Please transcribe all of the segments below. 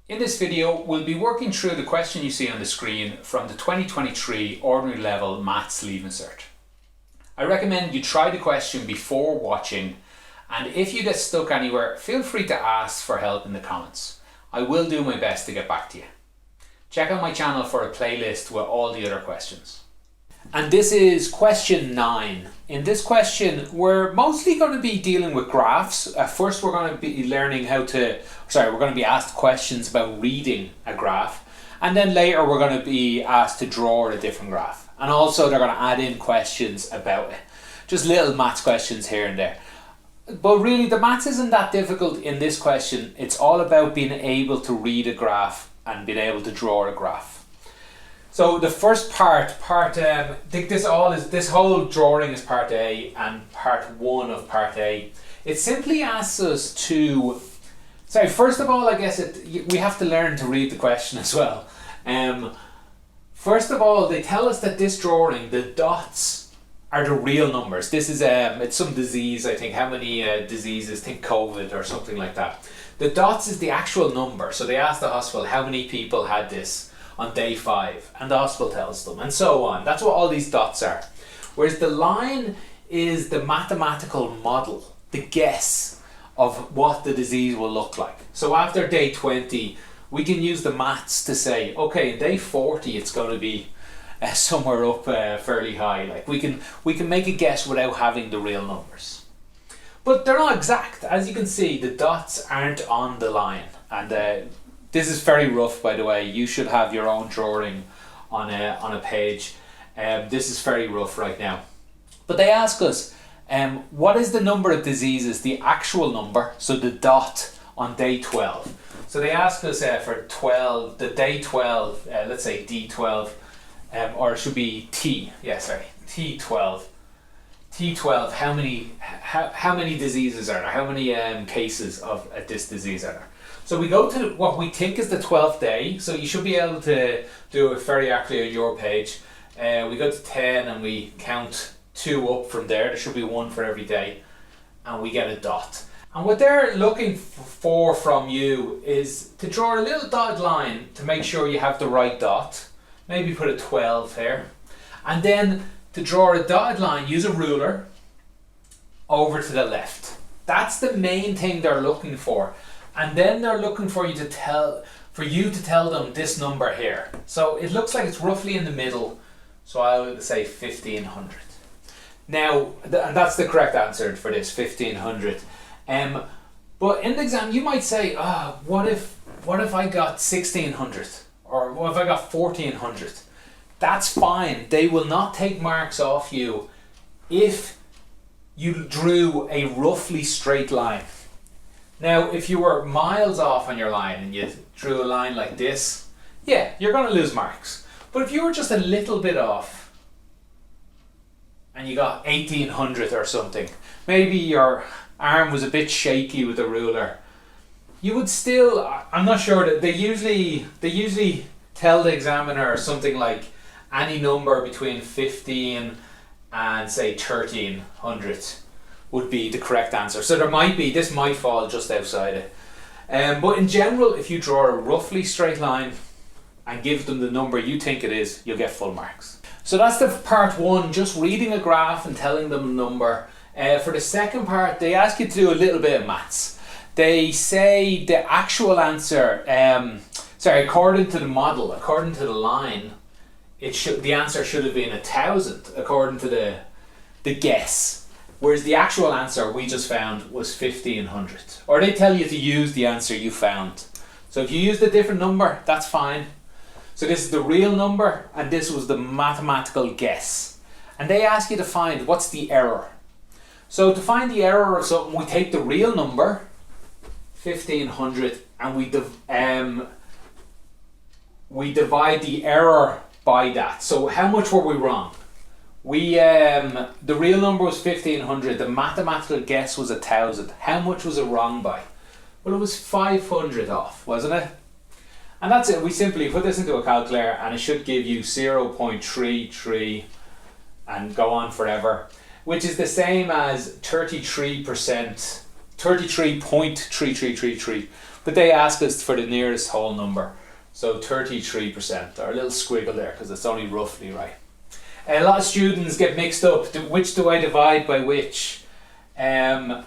In this video, we'll be working through the question you see on the screen from the 2023 Ordinary Level Maths Leaving Cert. I recommend you try the question before watching, and if you get stuck anywhere, feel free to ask for help in the comments. I will do my best to get back to you. Check out my channel for a playlist with all the other questions. And this is question 9. In this question, we're mostly going to be dealing with graphs. First, we're going to be learning we're going to be asked questions about reading a graph. And then later, we're going to be asked to draw a different graph. And also, they're going to add in questions about it. Just little maths questions here and there. But really, the maths isn't that difficult in this question. It's all about being able to read a graph and being able to draw a graph. So the first this whole drawing is part A and part 1 of part A. It simply asks us to, first of all, I guess we have to learn to read the question as well. First of all, they tell us that this drawing, the dots are the real numbers. This is it's some disease, I think. How many diseases? I think COVID or something like that. The dots is the actual number. So they asked the hospital how many people had this on day 5, and the hospital tells them, and so on. That's what all these dots are. Whereas the line is the mathematical model, the guess of what the disease will look like. So after day 20, we can use the maths to say, okay, day 40 it's going to be somewhere up fairly high. Like we can make a guess without having the real numbers. But they're not exact. As you can see, the dots aren't on the line, and this is very rough, by the way. You should have your own drawing on a page. This is very rough right now. But they ask us, what is the number of diseases, the actual number, so the dot on day 12. So they ask us for the day 12, let's say D12, or it should be T12. T12, how many diseases are there? How many cases of this disease are there? So we go to what we think is the 12th day. So you should be able to do it very accurately on your page. We go to 10 and we count 2 up from there. There should be 1 for every day. And we get a dot. And what they're looking for from you is to draw a little dotted line to make sure you have the right dot. Maybe put a 12 here. And then to draw a dotted line, use a ruler over to the left. That's the main thing they're looking for. And then they're looking for you to tell them this number here. So it looks like it's roughly in the middle. So I'll say 1500. Now, and that's the correct answer for this, 1500. But in the exam, you might say, what if I got 1600? Or what if I got 1400? That's fine. They will not take marks off you if you drew a roughly straight line. Now, if you were miles off on your line and you drew a line like this, yeah, you're going to lose marks. But if you were just a little bit off and you got 1800 or something, maybe your arm was a bit shaky with the ruler, you would still, I'm not sure, that they usually tell the examiner something like any number between 15 and say 1300 would be the correct answer. So this might fall just outside it. But in general, if you draw a roughly straight line and give them the number you think it is, you'll get full marks. So that's the part 1, just reading a graph and telling them the number. For the second part, they ask you to do a little bit of maths. They say the actual answer, according to the model, according to the line, the answer should have been 1000 according to the guess. Whereas the actual answer we just found was 1500. Or they tell you to use the answer you found. So if you used a different number, that's fine. So this is the real number and this was the mathematical guess. And they ask you to find what's the error. So to find the error of something, we take the real number, 1500, and we divide the error by that. So how much were we wrong? The real number was 1500, the mathematical guess was 1000. How much was it wrong by? Well, it was 500 off, wasn't it? And that's it. We simply put this into a calculator and it should give you 0.33 and go on forever, which is the same as 33%, 33.3333, But they ask us for the nearest whole number. So 33%, or a little squiggle there, because it's only roughly right. A lot of students get mixed up. Which do I divide by which? I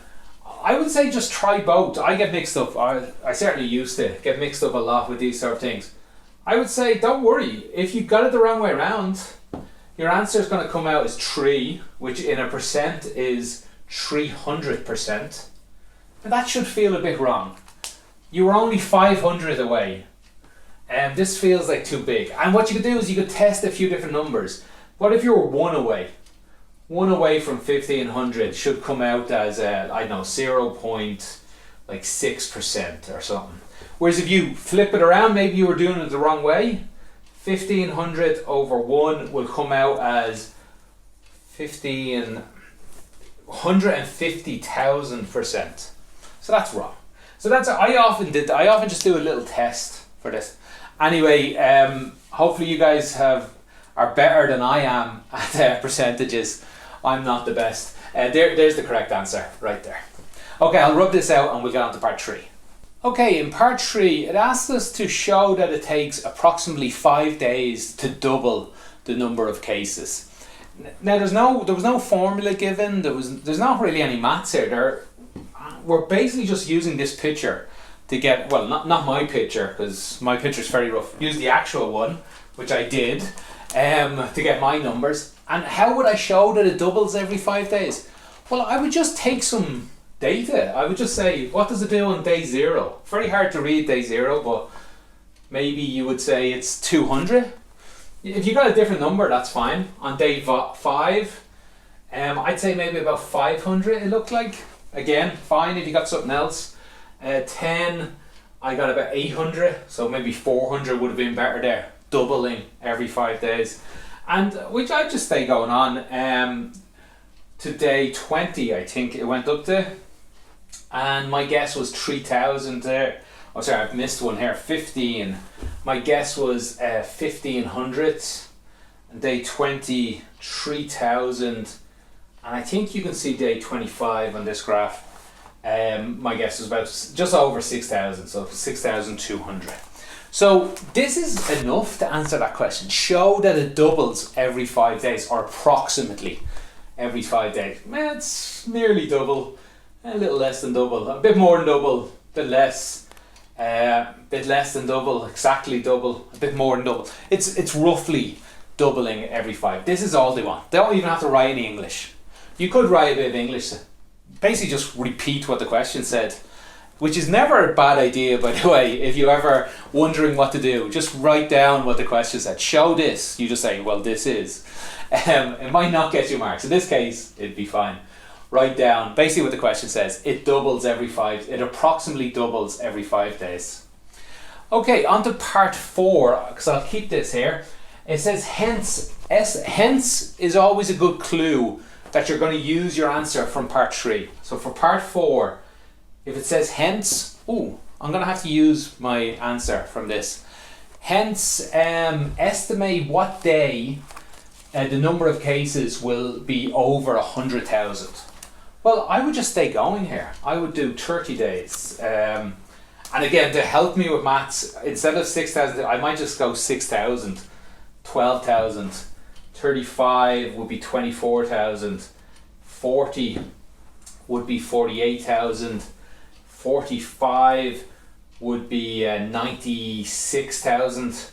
would say just try both. I get mixed up. I certainly used to get mixed up a lot with these sort of things. I would say don't worry. If you got it the wrong way around, your answer is going to come out as 3, which in a percent is 300%. And that should feel a bit wrong. You were only 500 away. And this feels like too big. And what you could do is you could test a few different numbers. What if you were 1 away? 1 away from 1500 should come out as, I don't know, 0.6% or something. Whereas if you flip it around, maybe you were doing it the wrong way, 1500 over 1 will come out as 150,000%. So that's wrong. So that's, I often just do a little test for this. Anyway, hopefully you guys are better than I am at percentages. I'm not the best. There's the correct answer right there. Okay, I'll rub this out and we'll get on to part 3. Okay, in part 3, it asks us to show that it takes approximately 5 days to double the number of cases. Now, there was no formula given. There's not really any maths here. We're basically just using this picture to get, well, not my picture, because my picture's very rough. Use the actual one, which I did, to get my numbers. And how would I show that it doubles every 5 days? Well, I would just take some data. I would just say, what does it do on day 0? Very hard to read day 0, but maybe you would say it's 200. If you got a different number, that's fine. On day 5, I'd say maybe about 500 it looked like. Again, fine if you got something else. 10, I got about 800, so maybe 400 would have been better there. Doubling every 5 days. And which I'd just stay going on to day 20, I think it went up to. And my guess was 3,000 there. Oh, sorry, I've missed one here. 15. My guess was 1,500. And day 20, 3,000. And I think you can see day 25 on this graph. My guess was about just over 6,000, so 6,200. So this is enough to answer that question. Show that it doubles every 5 days, or approximately every 5 days. It's nearly double, a little less than double, a bit more than double, a bit less than double, exactly double, a bit more than double. It's roughly doubling every 5. This is all they want. They don't even have to write any English. You could write a bit of English, basically just repeat what the question said, which is never a bad idea, by the way. If you're ever wondering what to do, just write down what the question said. Show this. You just say, well, this is. It might not get you marks. In this case, it'd be fine. Write down basically what the question says. It approximately doubles every 5 days. Okay, on to part 4, because I'll keep this here. It says hence. Hence is always a good clue that you're going to use your answer from part 3. So for part 4, if it says hence, I'm going to have to use my answer from this. Hence, estimate what day the number of cases will be over 100,000. Well, I would just stay going here. I would do 30 days. And again, to help me with maths, instead of 6,000, I might just go 6,000, 12,000, 35 would be 24,000, 40 would be 48,000, 45 would be 96,000,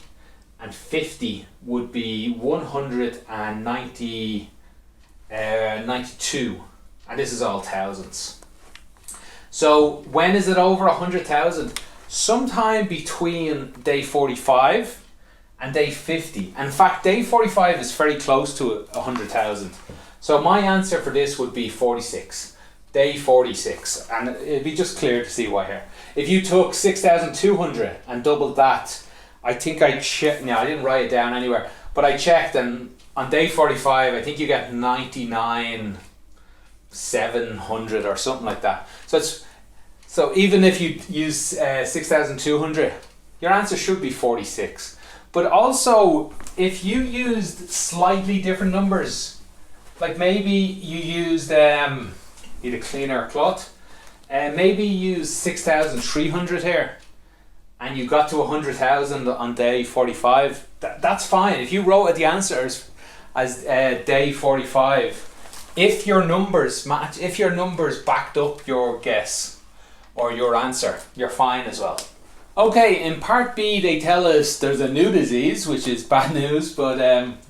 and 50 would be 192, and this is all thousands. So when is it over 100,000? Sometime between day 45 and day 50. In fact, day 45 is very close to 100,000. So my answer for this would be 46. Day 46, and it'd be just clear to see why here. If you took 6,200 and doubled that, I think I checked, I didn't write it down anywhere, but I checked, and on day 45 I think you get 99,700 or something like that. So even if you use 6,200, your answer should be 46. But also, if you used slightly different numbers, like maybe you used need a cleaner cloth, and maybe use 6,300 here. and you got to 100,000 on day 45, that's fine. If you wrote the answers as day 45, if your numbers match, if your numbers backed up your guess or your answer, you're fine as well. Okay, in part B they tell us there's a new disease, which is bad news, but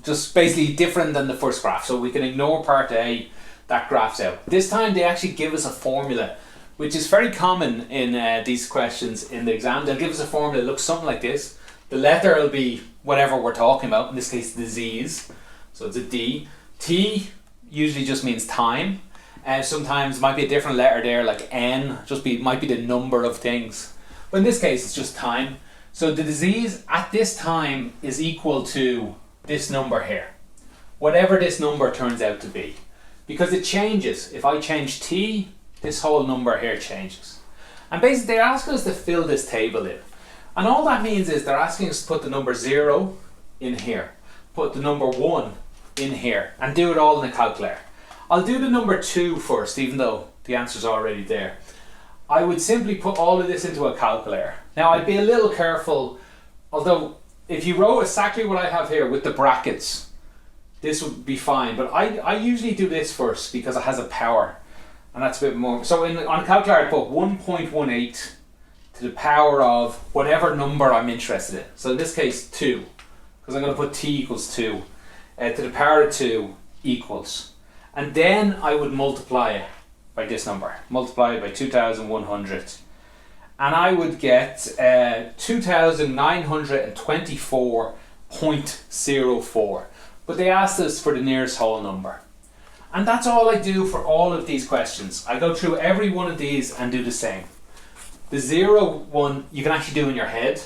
just basically different than the first graph. So we can ignore part A, that graph's out. This time they actually give us a formula, which is very common in these questions in the exam. They'll give us a formula that looks something like this. The letter will be whatever we're talking about, in this case disease, so it's a D. T usually just means time, and sometimes might be a different letter there, like N, might be the number of things. But in this case, it's just time. So the disease at this time is equal to this number here, whatever this number turns out to be, because it changes. If I change T, this whole number here changes. And basically they're asking us to fill this table in. And all that means is they're asking us to put the number 0 in here, put the number 1 in here, and do it all in a calculator. I'll do the number 2 first, even though the answer's already there. I would simply put all of this into a calculator. Now I'd be a little careful, although if you wrote exactly what I have here with the brackets, this would be fine, but I usually do this first because it has a power, and that's a bit more. So on a calculator I put 1.18 to the power of whatever number I'm interested in. So in this case 2, because I'm going to put T equals 2, to the power of 2 equals. And then I would multiply it by this number, multiply it by 2,100, and I would get 2,924.04. But they asked us for the nearest whole number, and that's all I do for all of these questions. I go through every one of these and do the same. The 0 one you can actually do in your head.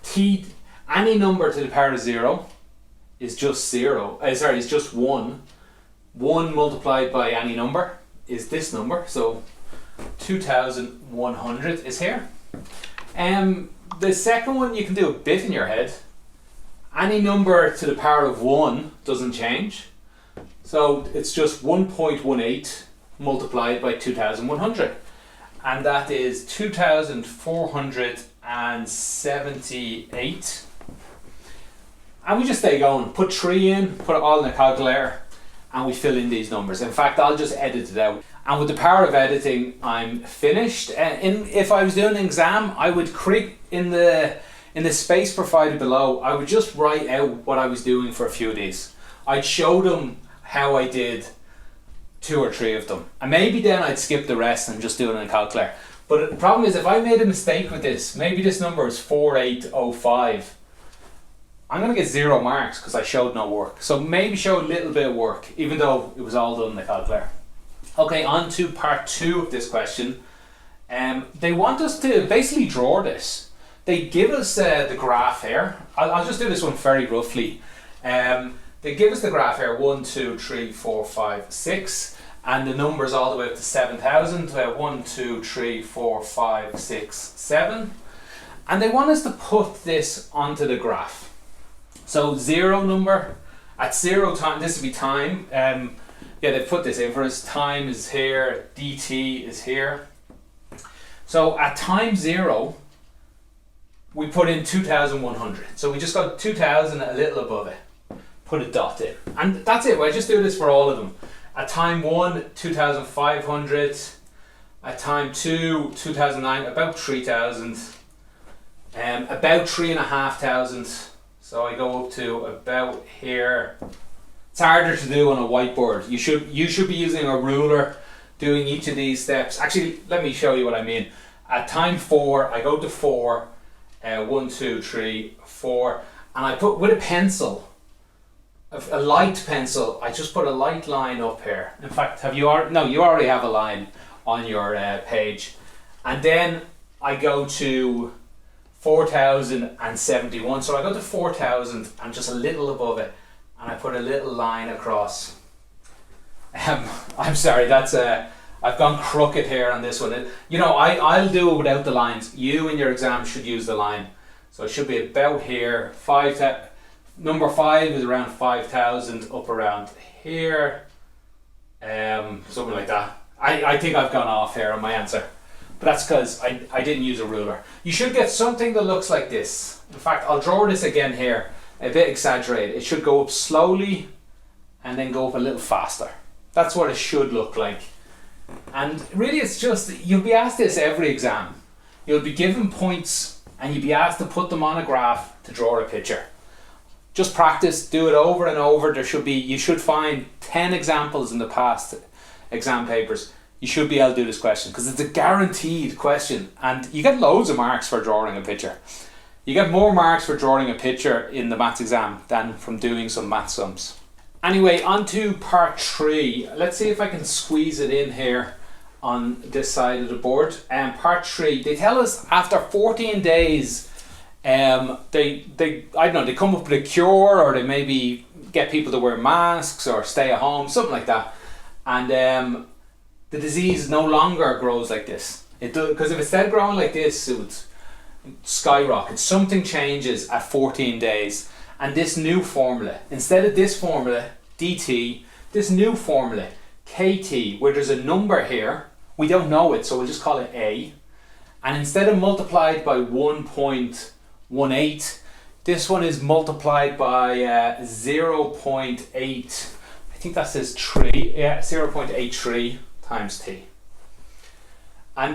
T, any number to the power of 0 is just 0. Is just 1. 1 multiplied by any number is this number, so 2,100 is here. The second one you can do a bit in your head. Any number to the power of 1 doesn't change, so it's just 1.18 multiplied by 2,100, and that is 2,478. And we just stay going, put 3 in, put it all in a calculator, and we fill in these numbers. In fact, I'll just edit it out. And with the power of editing, I'm finished. If I was doing an exam, I would create in the space provided below, I would just write out what I was doing for a few of these. I'd show them how I did 2 or 3 of them. And maybe then I'd skip the rest and just do it in a calculator. But the problem is, if I made a mistake with this, maybe this number is 4805, I'm going to get 0 marks because I showed no work. So maybe show a little bit of work, even though it was all done in the calculator. Okay, on to part 2 of this question. They want us to basically draw this. They give us the graph here. I'll just do this one very roughly. They give us the graph here, 1, 2, 3, 4, 5, 6, and the numbers all the way up to 7,000. 1, 2, 3, 4, 5, 6, 7. And they want us to put this onto the graph. So 0 number, at 0 time, this would be time. Yeah, they put this in for us. Time is here, dt is here. So at time 0, we put in 2,100. So we just got 2,000 a little above it. Put a dot in. And that's it. I just do this for all of them. At time 1, 2,500. At time 2, 2,009, about 3,000. About 3,500. So I go up to about here. It's harder to do on a whiteboard. You should be using a ruler doing each of these steps. Actually, let me show you what I mean. At time 4, I go to 4, 1, 2, 3, 4, and I put with a pencil, a light pencil, I just put a light line up here. In fact, you already have a line on your page. And then I go to 4,071. So I go to 4,000 and just a little above it, and I put a little line across. I'm sorry, that's I've gone crooked here on this one. I'll do it without the lines. You in your exam should use the line. So it should be about here. Number 5 is around 5,000 up around here. Something like that. I think I've gone off here on my answer. but that's because I didn't use a ruler. You should get something that looks like this. In fact, I'll draw this again here, a bit exaggerated. It should go up slowly and then go up a little faster. That's what it should look like. And really it's just, you'll be asked this every exam. You'll be given points and you'll be asked to put them on a graph to draw a picture. Just practice, do it over and over. You should find 10 examples in the past exam papers. You should be able to do this question because it's a guaranteed question and you get loads of marks for drawing a picture. You get more marks for drawing a picture in the maths exam than from doing some math sums. Anyway, on to part 3. Let's see if I can squeeze it in here on this side of the board. Part 3, they tell us after 14 days, they I don't know, they come up with a cure, or they maybe get people to wear masks or stay at home, something like that. And the disease no longer grows like this. Because if instead of growing like this, it would skyrocket. Something changes at 14 days. And this new formula, instead of this formula, dt, this new formula, kt, where there's a number here, we don't know it, so we'll just call it a. And instead of multiplied by 1.18, this one is multiplied by 0.8, I think that says 3, yeah, 0.83 times t. And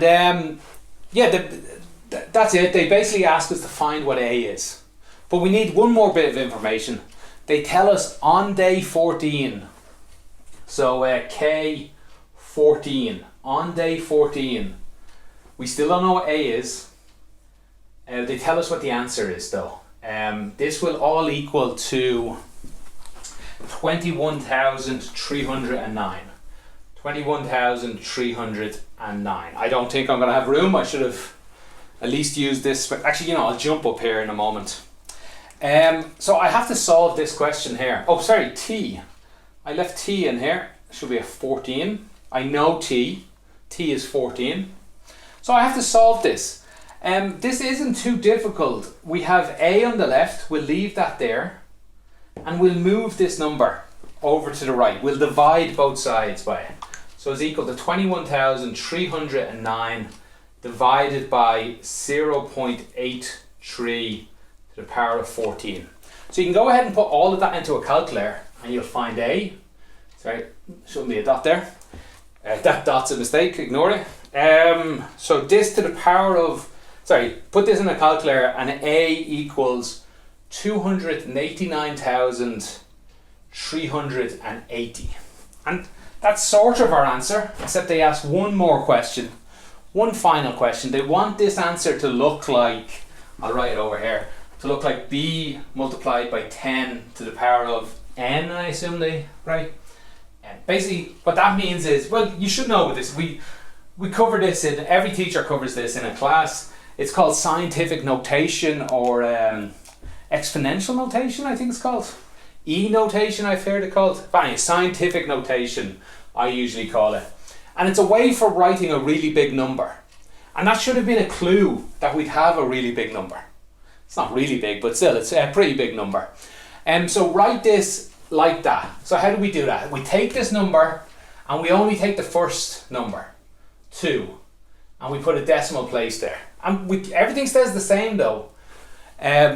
that's it. They basically ask us to find what a is. But we need one more bit of information. They tell us on day 14, so K14, on day 14, we still don't know what A is. They tell us what the answer is though. This will all equal to 21,309. 21,309. I don't think I'm going to have room. I should have at least used this. Actually, I'll jump up here in a moment. So I have to solve this question here. Oh, sorry, t. I left t in here. It should be a 14. I know t. T is 14. So I have to solve this. This isn't too difficult. We have a on the left. We'll leave that there. And we'll move this number over to the right. We'll divide both sides by it. So it's equal to 21,309 divided by 0.83 to the power of 14. So you can go ahead and put all of that into a calculator and you'll find a, sorry, shouldn't be a dot there. That dot's a mistake, ignore it. So this to the power of, put this in a calculator and a equals 289,380. And that's sort of our answer, except they ask one more question, one final question. They want this answer to look like, I'll write it over here, to look like b multiplied by 10 to the power of n, I assume they, right? And basically what that means is, well, you should know this, we cover this in, every teacher covers this in a class. It's called scientific notation, or exponential notation, I think it's called. E-notation, I've heard it called. But anyway, scientific notation, I usually call it. And it's a way for writing a really big number. And that should have been a clue that we'd have a really big number. It's not really big, but still, it's a pretty big number. So write this like that. So how do we do that? We take this number, and we only take the first number, 2, and we put a decimal place there. And everything stays the same though.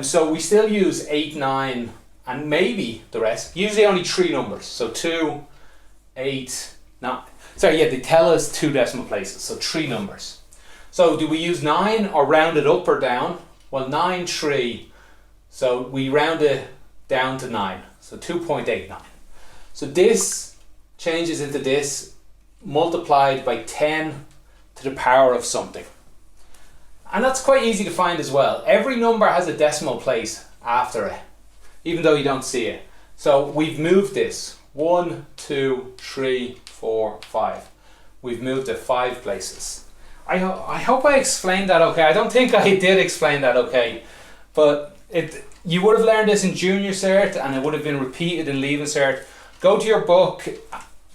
So we still use 8, 9, and maybe the rest. Usually only 3 numbers. So 2, 8, 9. They tell us 2 decimal places, so 3 numbers. So do we use 9 or round it up or down? Well, 9, 3. So we round it down to 9. So 2.89. So this changes into this multiplied by 10 to the power of something. And that's quite easy to find as well. Every number has a decimal place after it, even though you don't see it. So we've moved this 1, 2, 3, 4, 5. We've moved it 5 places. I hope I explained that okay. I don't think I did explain that okay, but you would have learned this in junior cert and it would have been repeated in leaving cert. Go to your book,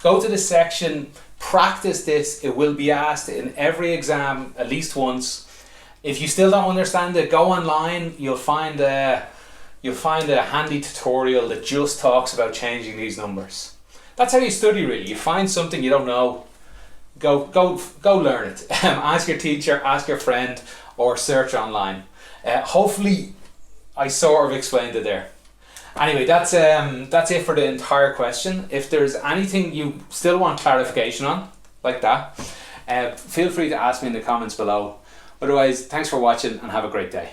go to the section, practice this. It will be asked in every exam at least once. If you still don't understand it, go online. You'll find a handy tutorial that just talks about changing these numbers. That's how you study really. You find something you don't know, go learn it. Ask your teacher, ask your friend, or search online. Hopefully I sort of explained it there. Anyway, that's it for the entire question. If there's anything you still want clarification on, like that, feel free to ask me in the comments below. Otherwise, thanks for watching and have a great day.